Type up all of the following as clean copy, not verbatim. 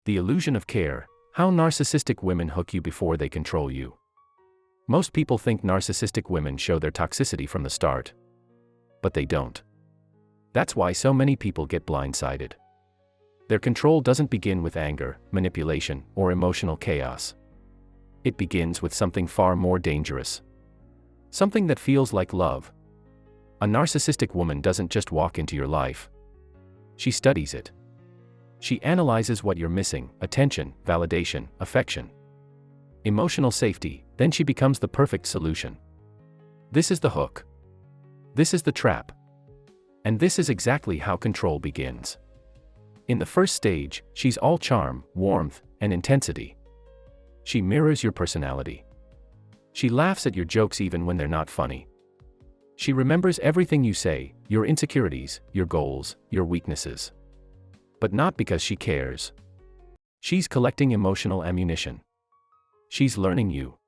The illusion of care, how narcissistic women hook you before they control you. Most people think narcissistic women show their toxicity from the start. But they don't. That's why so many people get blindsided. Their control doesn't begin with anger, manipulation, or emotional chaos. It begins with something far more dangerous. Something that feels like love. A narcissistic woman doesn't just walk into your life. She studies it. She analyzes what you're missing: attention, validation, affection, emotional safety. Then she becomes the perfect solution. This is the hook. This is the trap. And this is exactly how control begins. In the first stage, she's all charm, warmth, and intensity. She mirrors your personality. She laughs at your jokes even when they're not funny. She remembers everything you say, your insecurities, your goals, your weaknesses. But not because she cares. She's collecting emotional ammunition. She's learning you.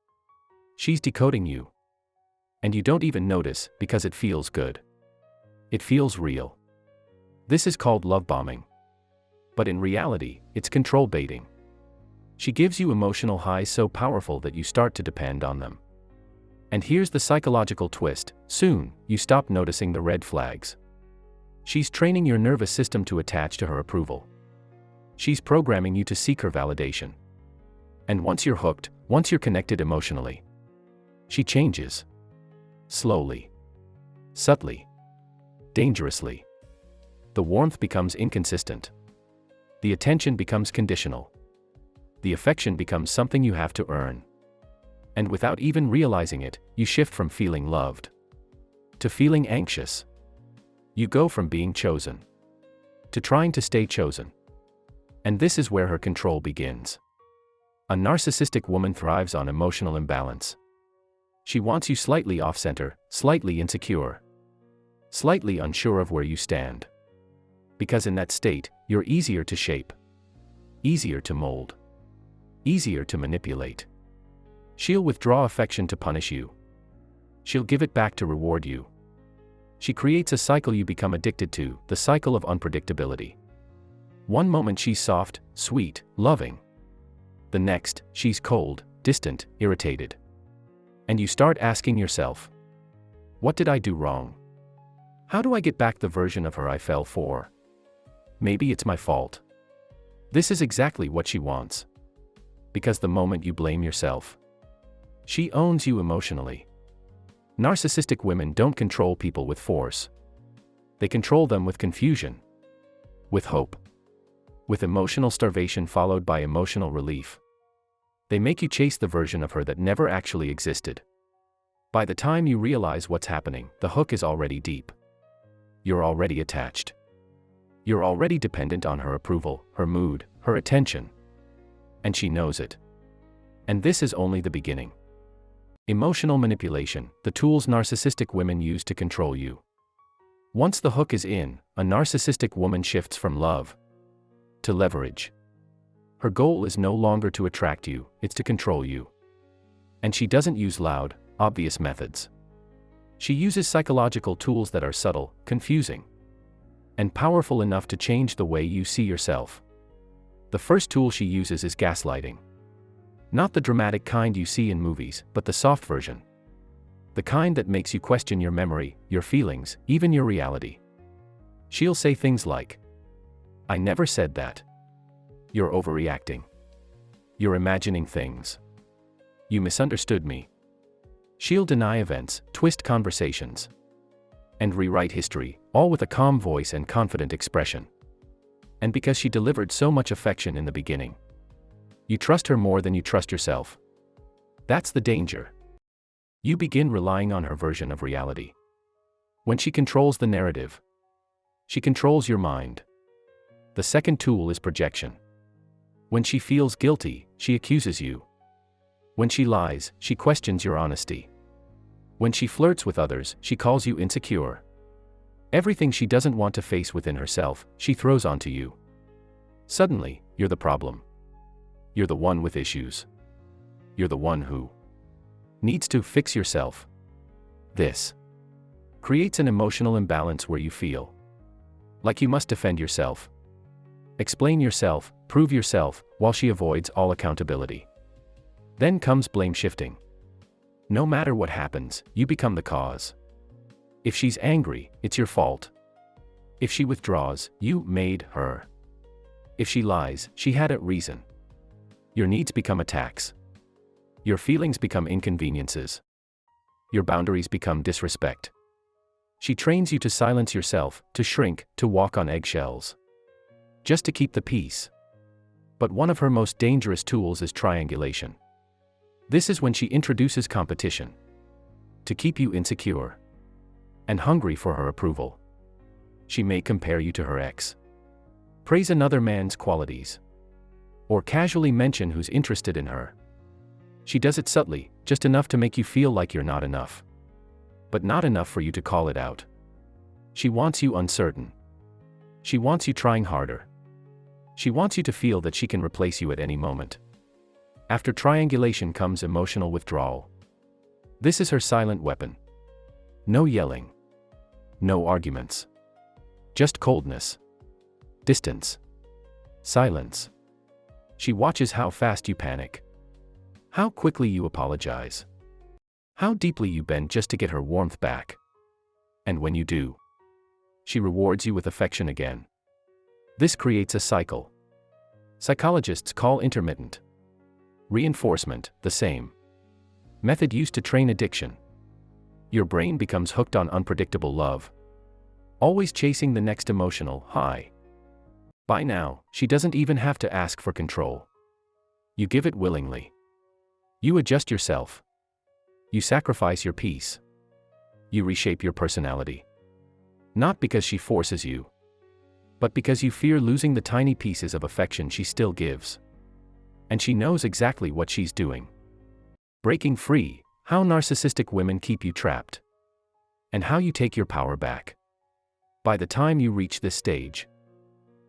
She's decoding you. And you don't even notice, because it feels good. It feels real. This is called love bombing. But in reality, it's control baiting. She gives you emotional highs so powerful that you start to depend on them. And here's the psychological twist: soon, you stop noticing the red flags. She's training your nervous system to attach to her approval. She's programming you to seek her validation. And once you're hooked, once you're connected emotionally, she changes. Slowly. Subtly. Dangerously. The warmth becomes inconsistent. The attention becomes conditional. The affection becomes something you have to earn. And without even realizing it, you shift from feeling loved to feeling anxious. You go from being chosen to trying to stay chosen. And this is where her control begins. A narcissistic woman thrives on emotional imbalance. She wants you slightly off-center, slightly insecure, slightly unsure of where you stand. Because in that state, you're easier to shape, easier to mold, easier to manipulate. She'll withdraw affection to punish you. She'll give it back to reward you. She creates a cycle you become addicted to, the cycle of unpredictability. One moment she's soft, sweet, loving. The next, she's cold, distant, irritated. And you start asking yourself, what did I do wrong? How do I get back the version of her I fell for? Maybe it's my fault. This is exactly what she wants. Because the moment you blame yourself, she owns you emotionally. Narcissistic women don't control people with force. They control them with confusion, with hope, with emotional starvation followed by emotional relief. They make you chase the version of her that never actually existed. By the time you realize what's happening, the hook is already deep. You're already attached. You're already dependent on her approval, her mood, her attention. And she knows it. And this is only the beginning. Emotional manipulation, the tools narcissistic women use to control you. Once the hook is in, a narcissistic woman shifts from love to leverage. Her goal is no longer to attract you, it's to control you. And she doesn't use loud, obvious methods. She uses psychological tools that are subtle, confusing, and powerful enough to change the way you see yourself. The first tool she uses is gaslighting. Not the dramatic kind you see in movies, but the soft version. The kind that makes you question your memory, your feelings, even your reality. She'll say things like, "I never said that. You're overreacting. You're imagining things. You misunderstood me." She'll deny events, twist conversations, and rewrite history, all with a calm voice and confident expression. And because she delivered so much affection in the beginning, you trust her more than you trust yourself. That's the danger. You begin relying on her version of reality. When she controls the narrative, she controls your mind. The second tool is projection. When she feels guilty, she accuses you. When she lies, she questions your honesty. When she flirts with others, she calls you insecure. Everything she doesn't want to face within herself, she throws onto you. Suddenly, you're the problem. You're the one with issues. You're the one who needs to fix yourself. This creates an emotional imbalance where you feel like you must defend yourself, explain yourself, prove yourself, while she avoids all accountability. Then comes blame shifting. No matter what happens, you become the cause. If she's angry, it's your fault. If she withdraws, you made her. If she lies, she had a reason. Your needs become attacks. Your feelings become inconveniences. Your boundaries become disrespect. She trains you to silence yourself, to shrink, to walk on eggshells. Just to keep the peace. But one of her most dangerous tools is triangulation. This is when she introduces competition. To keep you insecure and hungry for her approval. She may compare you to her ex, praise another man's qualities, or casually mention who's interested in her. She does it subtly, just enough to make you feel like you're not enough. But not enough for you to call it out. She wants you uncertain. She wants you trying harder. She wants you to feel that she can replace you at any moment. After triangulation comes emotional withdrawal. This is her silent weapon. No yelling. No arguments. Just coldness. Distance. Silence. She watches how fast you panic. How quickly you apologize. How deeply you bend just to get her warmth back. And when you do, she rewards you with affection again. This creates a cycle. Psychologists call intermittent reinforcement the same method used to train addiction. Your brain becomes hooked on unpredictable love, always chasing the next emotional high. By now, she doesn't even have to ask for control. You give it willingly. You adjust yourself. You sacrifice your peace. You reshape your personality. Not because she forces you, but because you fear losing the tiny pieces of affection she still gives. And she knows exactly what she's doing. Breaking free, how narcissistic women keep you trapped. And how you take your power back. By the time you reach this stage,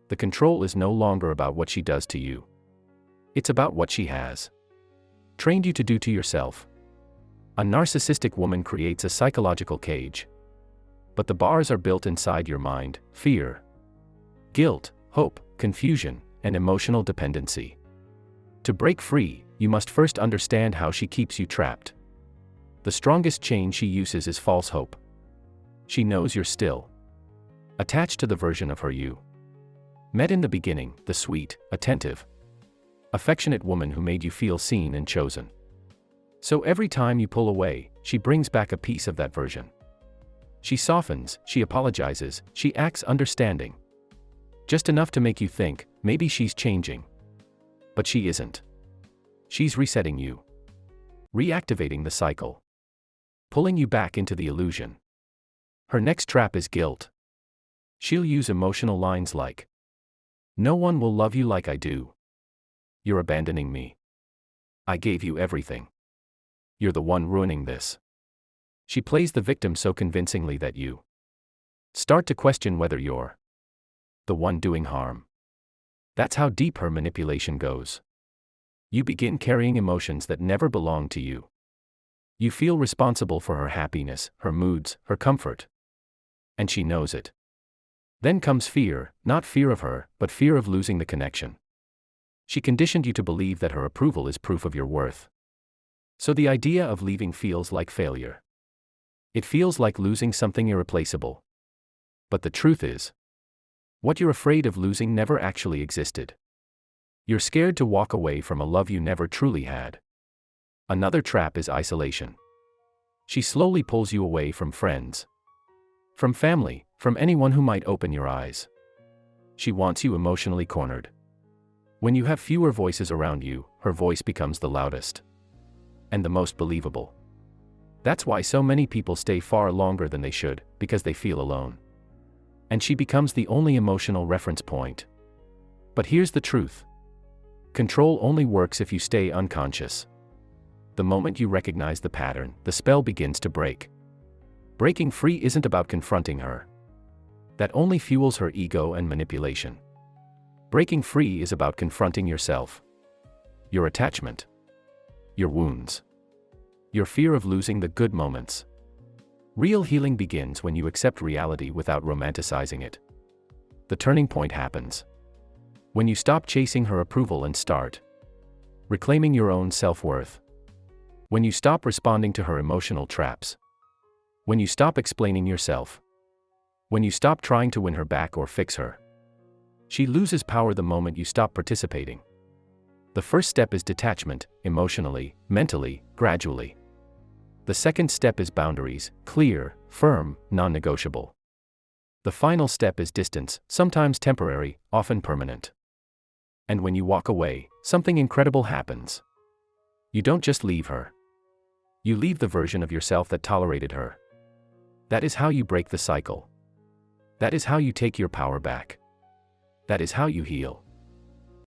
the control is no longer about what she does to you. It's about what she has trained you to do to yourself. A narcissistic woman creates a psychological cage. But the bars are built inside your mind: fear, guilt, hope, confusion, and emotional dependency. To break free, you must first understand how she keeps you trapped. The strongest chain she uses is false hope. She knows you're still attached to the version of her you met in the beginning, the sweet, attentive, affectionate woman who made you feel seen and chosen. So every time you pull away, she brings back a piece of that version. She softens, she apologizes, she acts understanding. Just enough to make you think, maybe she's changing. But she isn't. She's resetting you. Reactivating the cycle. Pulling you back into the illusion. Her next trap is guilt. She'll use emotional lines like, "No one will love you like I do. You're abandoning me. I gave you everything. You're the one ruining this." She plays the victim so convincingly that you start to question whether you're the one doing harm. That's how deep her manipulation goes. You begin carrying emotions that never belonged to you. You feel responsible for her happiness, her moods, her comfort. And she knows it. Then comes fear, not fear of her, but fear of losing the connection. She conditioned you to believe that her approval is proof of your worth. So the idea of leaving feels like failure. It feels like losing something irreplaceable. But the truth is, what you're afraid of losing never actually existed. You're scared to walk away from a love you never truly had. Another trap is isolation. She slowly pulls you away from friends, from family, from anyone who might open your eyes. She wants you emotionally cornered. When you have fewer voices around you, her voice becomes the loudest and the most believable. That's why so many people stay far longer than they should, because they feel alone. And she becomes the only emotional reference point. But here's the truth. Control only works if you stay unconscious. The moment you recognize the pattern, the spell begins to break. Breaking free isn't about confronting her. That only fuels her ego and manipulation. Breaking free is about confronting yourself. Your attachment. Your wounds. Your fear of losing the good moments. Real healing begins when you accept reality without romanticizing it. The turning point happens When you stop chasing her approval and start reclaiming your own self-worth. When you stop responding to her emotional traps. When you stop explaining yourself. When you stop trying to win her back or fix her. She loses power the moment you stop participating. The first step is detachment, emotionally, mentally, gradually. The second step is boundaries, clear, firm, non-negotiable. The final step is distance, sometimes temporary, often permanent. And when you walk away, something incredible happens. You don't just leave her. You leave the version of yourself that tolerated her. That is how you break the cycle. That is how you take your power back. That is how you heal.